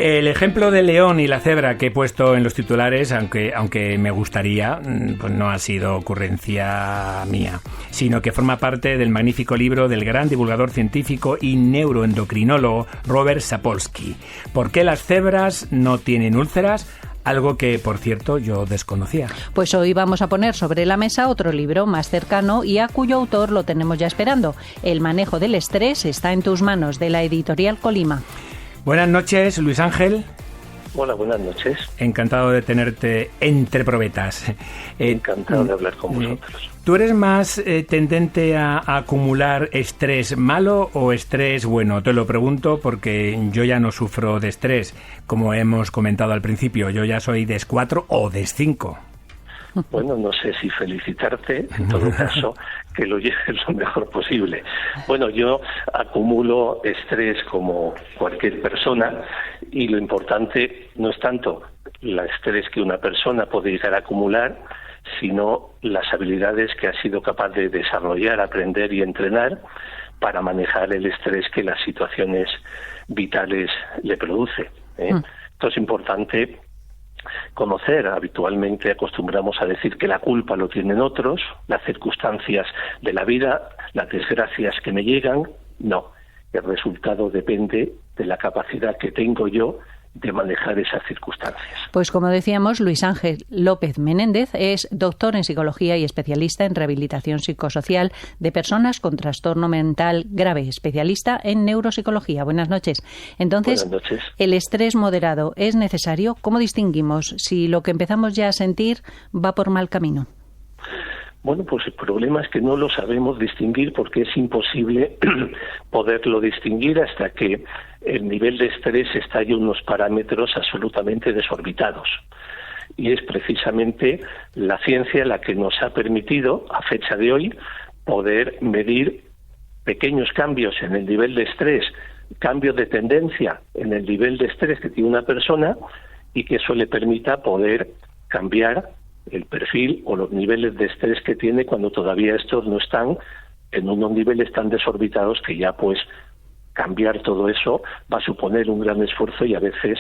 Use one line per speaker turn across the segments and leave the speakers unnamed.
El ejemplo del león y la cebra que he puesto en los titulares, aunque me gustaría, pues no ha sido ocurrencia mía, sino que forma parte del magnífico libro del gran divulgador científico y neuroendocrinólogo Robert Sapolsky. ¿Por qué las cebras no tienen úlceras? Algo que, por cierto, yo desconocía.
Pues hoy vamos a poner sobre la mesa otro libro más cercano y a cuyo autor lo tenemos ya esperando. El manejo del estrés está en tus manos, de la editorial Colima.
Buenas noches, Luis Ángel.
Hola, buenas noches.
Encantado de tenerte entre probetas.
Encantado de hablar con vosotros.
¿Tú eres más tendente a acumular estrés malo o estrés bueno? Te lo pregunto porque yo ya no sufro de estrés, como hemos comentado al principio. Yo ya soy DES 4 o DES 5.
Bueno, no sé si felicitarte, en todo caso, que lo lleves lo mejor posible. Bueno, yo acumulo estrés como cualquier persona y lo importante no es tanto el estrés que una persona puede llegar a acumular, sino las habilidades que ha sido capaz de desarrollar, aprender y entrenar para manejar el estrés que las situaciones vitales le produce. Esto es importante conocer. Habitualmente acostumbramos a decir que la culpa lo tienen otros, las circunstancias de la vida, las desgracias que me llegan. No, el resultado depende de la capacidad que tengo yo de manejar esas circunstancias.
Pues como decíamos, Luis Ángel López Menéndez es doctor en psicología y especialista en rehabilitación psicosocial de personas con trastorno mental grave, especialista en neuropsicología. Buenas noches. Entonces,
buenas noches.
¿El estrés moderado es necesario? ¿Cómo distinguimos si lo que empezamos ya a sentir va por mal camino?
Bueno, pues el problema es que no lo sabemos distinguir porque es imposible poderlo distinguir hasta que el nivel de estrés está en unos parámetros absolutamente desorbitados. Y es precisamente la ciencia la que nos ha permitido, a fecha de hoy, poder medir pequeños cambios en el nivel de estrés, cambios de tendencia en el nivel de estrés que tiene una persona y que eso le permita poder cambiar el perfil o los niveles de estrés que tiene cuando todavía estos no están en unos niveles tan desorbitados que ya pues cambiar todo eso va a suponer un gran esfuerzo y a veces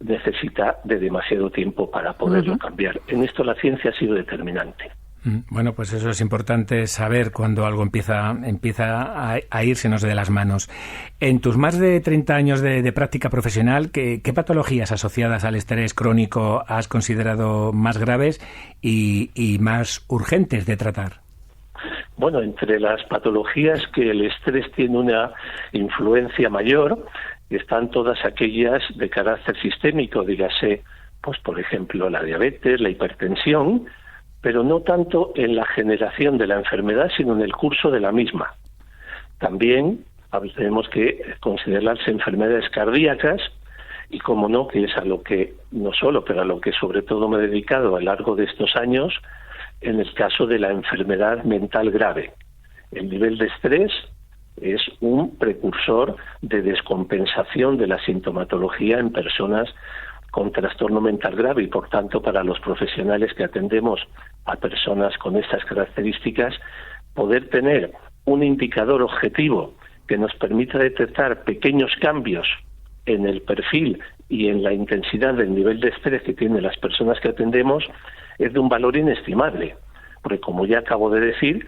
necesita de demasiado tiempo para poderlo cambiar. En esto la ciencia ha sido determinante.
Bueno, pues eso es importante saber cuando algo empieza a irsenos de las manos. En tus más de 30 años de práctica profesional, ¿qué patologías asociadas al estrés crónico has considerado más graves y más urgentes de tratar?
Bueno, entre las patologías que el estrés tiene una influencia mayor están todas aquellas de carácter sistémico, dígase, pues por ejemplo la diabetes, la hipertensión, pero no tanto en la generación de la enfermedad, sino en el curso de la misma. También tenemos que considerarse enfermedades cardíacas y, como no, que es a lo que, no solo, pero a lo que sobre todo me he dedicado a lo largo de estos años, en el caso de la enfermedad mental grave. El nivel de estrés es un precursor de descompensación de la sintomatología en personas con trastorno mental grave y, por tanto, para los profesionales que atendemos a personas con estas características, poder tener un indicador objetivo que nos permita detectar pequeños cambios en el perfil y en la intensidad del nivel de estrés que tienen las personas que atendemos es de un valor inestimable, porque, como ya acabo de decir,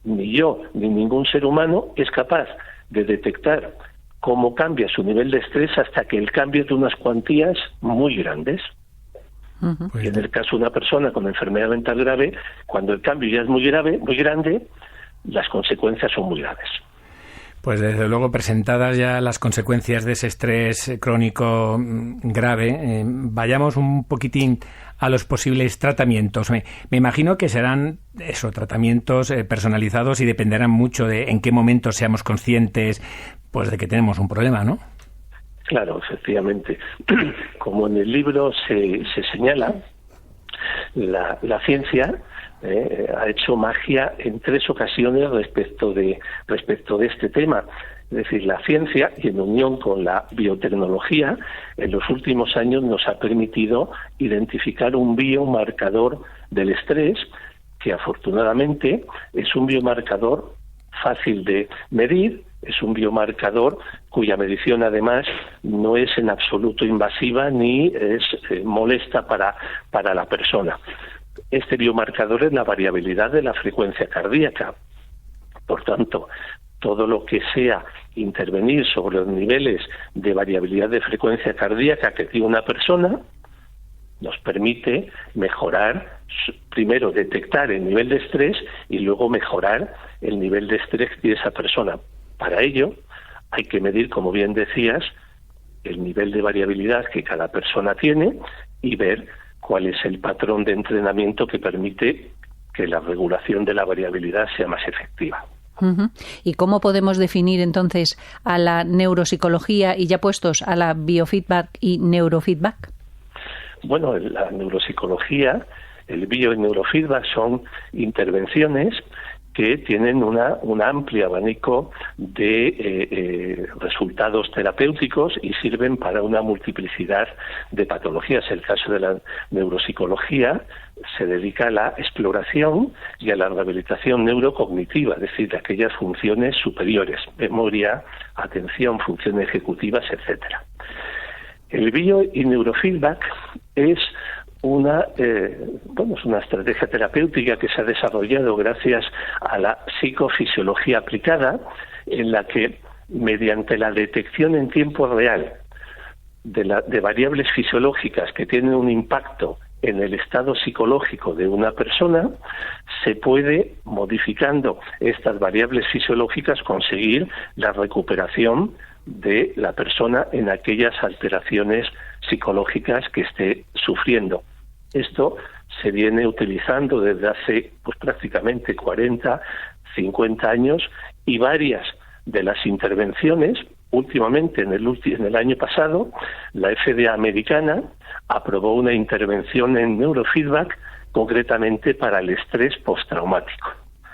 ni yo ni ningún ser humano es capaz de detectar cómo cambia su nivel de estrés hasta que el cambio es de unas cuantías muy grandes. Y en el caso de una persona con enfermedad mental grave, cuando el cambio ya es muy grande, las consecuencias son muy graves.
Pues desde luego, presentadas ya las consecuencias de ese estrés crónico grave, vayamos un poquitín a los posibles tratamientos. Me imagino que serán tratamientos personalizados y dependerán mucho de en qué momento seamos conscientes pues de que tenemos un problema, ¿no?
Claro, efectivamente. Como en el libro se señala, la ciencia ha hecho magia en 3 ocasiones respecto de este tema. Es decir, la ciencia, y en unión con la biotecnología, en los últimos años nos ha permitido identificar un biomarcador del estrés que, afortunadamente, es un biomarcador fácil de medir Es un biomarcador cuya medición además no es en absoluto invasiva ni es molesta para la persona. Este biomarcador es la variabilidad de la frecuencia cardíaca. Por tanto, todo lo que sea intervenir sobre los niveles de variabilidad de frecuencia cardíaca que tiene una persona nos permite mejorar, primero detectar el nivel de estrés y luego mejorar el nivel de estrés de esa persona. Para ello hay que medir, como bien decías, el nivel de variabilidad que cada persona tiene y ver cuál es el patrón de entrenamiento que permite que la regulación de la variabilidad sea más efectiva.
Uh-huh. ¿Y cómo podemos definir entonces a la neuropsicología y ya puestos a la biofeedback y neurofeedback?
Bueno, la neuropsicología, el bio y neurofeedback son intervenciones que tienen un amplio abanico de resultados terapéuticos y sirven para una multiplicidad de patologías. El caso de la neuropsicología se dedica a la exploración y a la rehabilitación neurocognitiva, es decir, de aquellas funciones superiores, memoria, atención, funciones ejecutivas, etcétera. El bio y neurofeedback es una estrategia terapéutica que se ha desarrollado gracias a la psicofisiología aplicada, en la que mediante la detección en tiempo real de variables fisiológicas que tienen un impacto en el estado psicológico de una persona, se puede, modificando estas variables fisiológicas, conseguir la recuperación de la persona en aquellas alteraciones psicológicas que esté sufriendo. Esto se viene utilizando desde hace prácticamente 40, 50 años y varias de las intervenciones, últimamente en el año pasado, la FDA americana aprobó una intervención en neurofeedback concretamente para el estrés postraumático.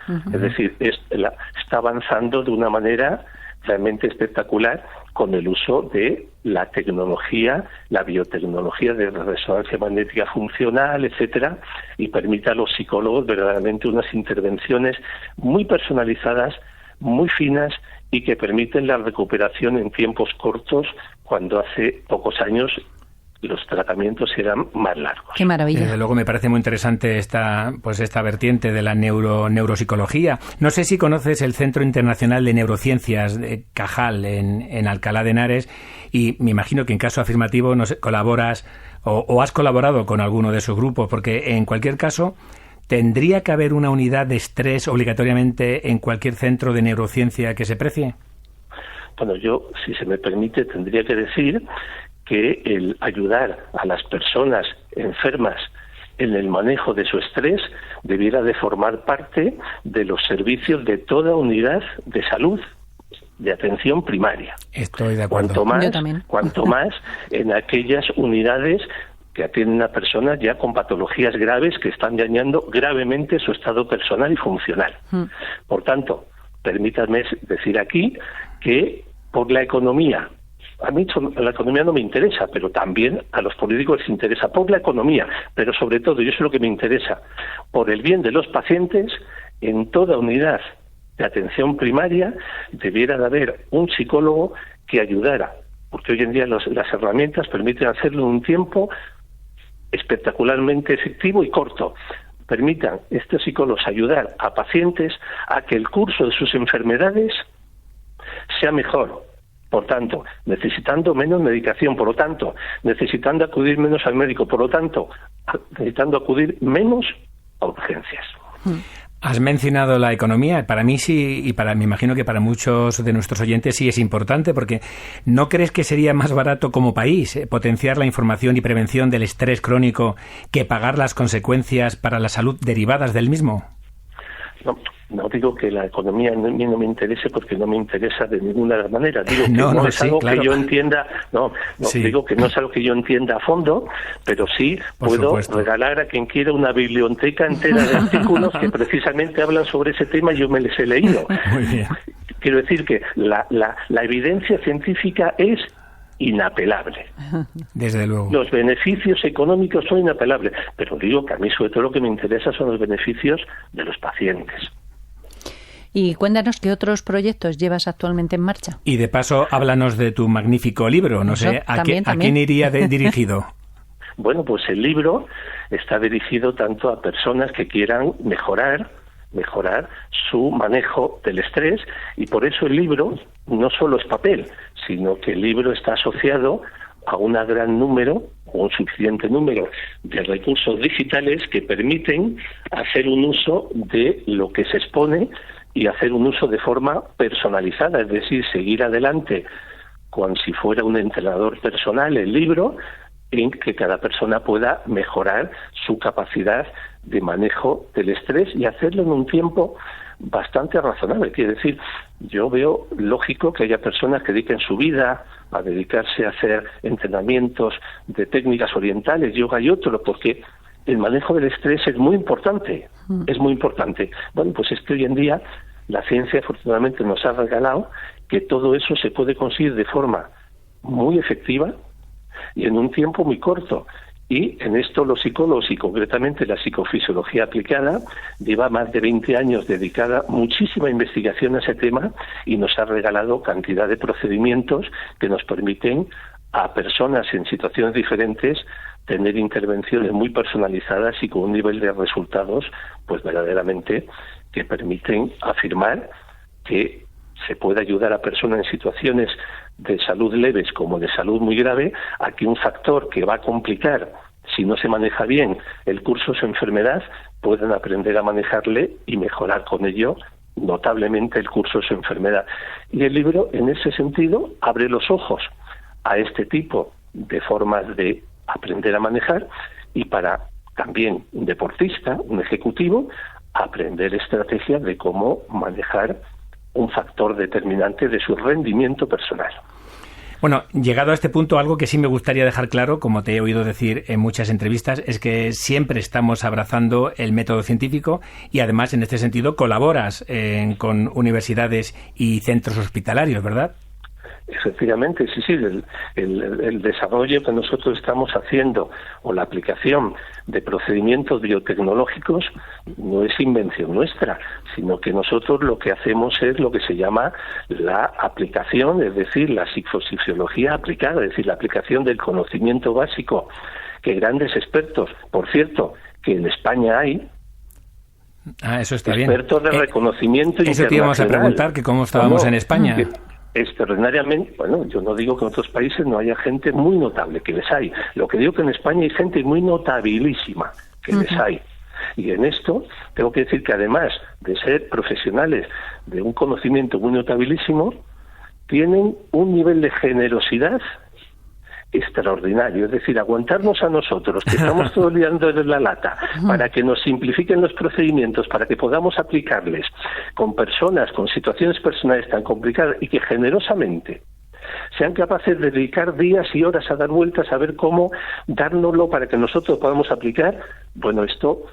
Uh-huh. Es decir, está avanzando de una manera realmente espectacular con el uso de la tecnología, la biotecnología de resonancia magnética funcional, etcétera, y permite a los psicólogos verdaderamente unas intervenciones muy personalizadas, muy finas y que permiten la recuperación en tiempos cortos cuando hace pocos años los tratamientos eran más largos.
Qué maravilla.
Desde luego me parece muy interesante esta vertiente de la neuropsicología. No sé si conoces el Centro Internacional de Neurociencias de Cajal en Alcalá de Henares, y me imagino que en caso afirmativo colaboras o has colaborado con alguno de sus grupos, porque en cualquier caso ¿tendría que haber una unidad de estrés obligatoriamente en cualquier centro de neurociencia que se precie?
Bueno, yo, si se me permite, tendría que decir que el ayudar a las personas enfermas en el manejo de su estrés debiera de formar parte de los servicios de toda unidad de salud, de atención primaria.
Estoy de acuerdo.
Cuanto más en aquellas unidades que atienden a personas ya con patologías graves que están dañando gravemente su estado personal y funcional. Por tanto, permítanme decir aquí que por la economía, a mí la economía no me interesa, pero también a los políticos les interesa por la economía, pero sobre todo, y eso es lo que me interesa, por el bien de los pacientes, en toda unidad de atención primaria debiera de haber un psicólogo que ayudara, porque hoy en día las herramientas permiten hacerlo en un tiempo espectacularmente efectivo y corto. Permitan estos psicólogos ayudar a pacientes a que el curso de sus enfermedades sea mejor. Por tanto, necesitando menos medicación, por lo tanto, necesitando acudir menos al médico, por lo tanto, necesitando acudir menos a urgencias.
Has mencionado la economía. Para mí sí, y me imagino que para muchos de nuestros oyentes sí es importante, porque ¿no crees que sería más barato como país potenciar la información y prevención del estrés crónico que pagar las consecuencias para la salud derivadas del mismo?
No digo que la economía no me interese, porque no me interesa de ninguna manera. Digo que no es algo que yo entienda. Digo que no es algo que yo entienda a fondo, pero sí puedo regalar a quien quiera una biblioteca entera de artículos que precisamente hablan sobre ese tema y yo me les he leído.
Muy bien.
Quiero decir que la evidencia científica es inapelable.
Desde luego.
Los beneficios económicos son inapelables, pero digo que a mí sobre todo lo que me interesa son los beneficios de los pacientes.
Y cuéntanos qué otros proyectos llevas actualmente en marcha.
Y de paso, háblanos de tu magnífico libro. No sé, ¿a quién iría dirigido?
Bueno, pues el libro está dirigido tanto a personas que quieran mejorar su manejo del estrés, y por eso el libro no solo es papel, sino que el libro está asociado a un gran número o un suficiente número de recursos digitales que permiten hacer un uso de lo que se expone y hacer un uso de forma personalizada, es decir, seguir adelante como si fuera un entrenador personal el libro, en que cada persona pueda mejorar su capacidad de manejo del estrés y hacerlo en un tiempo bastante razonable. Quiere decir, yo veo lógico que haya personas que dediquen su vida a dedicarse a hacer entrenamientos de técnicas orientales, yoga y otro, porque el manejo del estrés es muy importante, es muy importante. Bueno, pues es que hoy en día la ciencia afortunadamente nos ha regalado que todo eso se puede conseguir de forma muy efectiva y en un tiempo muy corto. Y en esto los psicólogos, y concretamente la psicofisiología aplicada, lleva más de 20 años dedicada muchísima investigación a ese tema y nos ha regalado cantidad de procedimientos que nos permiten a personas en situaciones diferentes tener intervenciones muy personalizadas y con un nivel de resultados pues verdaderamente que permiten afirmar que se puede ayudar a personas en situaciones de salud leves como de salud muy grave a que un factor que va a complicar, si no se maneja bien, el curso de su enfermedad, puedan aprender a manejarle y mejorar con ello notablemente el curso de su enfermedad. Y el libro, en ese sentido, abre los ojos a este tipo de formas de aprender a manejar y para también un deportista, un ejecutivo, aprender estrategias de cómo manejar un factor determinante de su rendimiento personal.
Bueno, llegado a este punto, algo que sí me gustaría dejar claro, como te he oído decir en muchas entrevistas, es que siempre estamos abrazando el método científico y además en este sentido colaboras con universidades y centros hospitalarios, ¿verdad?
Efectivamente, sí, el desarrollo que nosotros estamos haciendo o la aplicación de procedimientos biotecnológicos no es invención nuestra, sino que nosotros lo que hacemos es lo que se llama la aplicación, es decir, la psicofisiología aplicada, es decir, la aplicación del conocimiento básico que grandes expertos, por cierto, que en España hay,
eso está
expertos
bien.
De reconocimiento
eso te íbamos a preguntar, que cómo estábamos en España.
Extraordinariamente, bueno, yo no digo que en otros países no haya gente muy notable, que les hay. Lo que digo que en España hay gente muy notabilísima, que les hay. Y en esto tengo que decir que además de ser profesionales de un conocimiento muy notabilísimo, tienen un nivel de generosidad extraordinario, es decir, aguantarnos a nosotros, que estamos todo el día dando de la lata, para que nos simplifiquen los procedimientos, para que podamos aplicarles con personas, con situaciones personales tan complicadas y que generosamente sean capaces de dedicar días y horas a dar vueltas a ver cómo dárnoslo para que nosotros podamos aplicar. Bueno, esto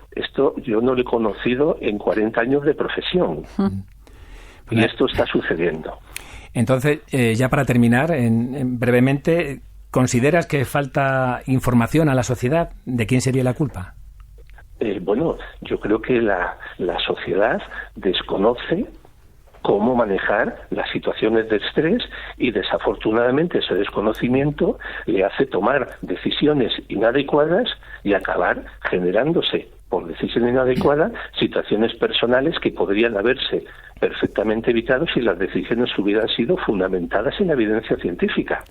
yo no lo he conocido en 40 años de profesión. Y esto está sucediendo.
Entonces, ya para terminar, brevemente, ¿consideras que falta información a la sociedad? ¿De quién sería la culpa?
Bueno, yo creo que la sociedad desconoce cómo manejar las situaciones de estrés y desafortunadamente ese desconocimiento le hace tomar decisiones inadecuadas y acabar generándose por decisión inadecuada situaciones personales que podrían haberse perfectamente evitado si las decisiones hubieran sido fundamentadas en la evidencia científica.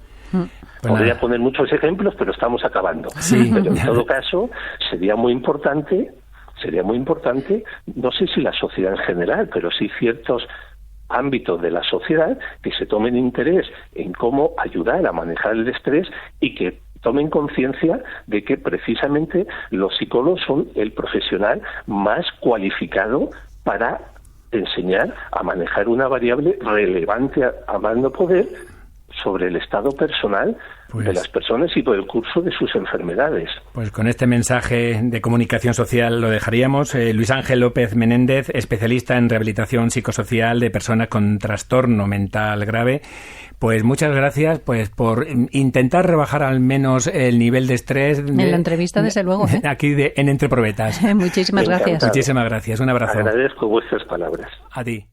Podría poner muchos ejemplos, pero estamos acabando.
Sí.
Pero en todo caso, sería muy importante, no sé si la sociedad en general, pero sí ciertos ámbitos de la sociedad que se tomen interés en cómo ayudar a manejar el estrés y que tomen conciencia de que precisamente los psicólogos son el profesional más cualificado para enseñar a manejar una variable relevante a más no poder sobre el estado personal de las personas y por el curso de sus enfermedades.
Pues con este mensaje de comunicación social lo dejaríamos. Luis Ángel López Menéndez, especialista en rehabilitación psicosocial de personas con trastorno mental grave. Pues muchas gracias por intentar rebajar al menos el nivel de estrés.
En la entrevista, desde luego.
Aquí en Entre Probetas.
Muchísimas gracias.
Muchísimas gracias. Un abrazo.
Agradezco vuestras palabras.
A ti.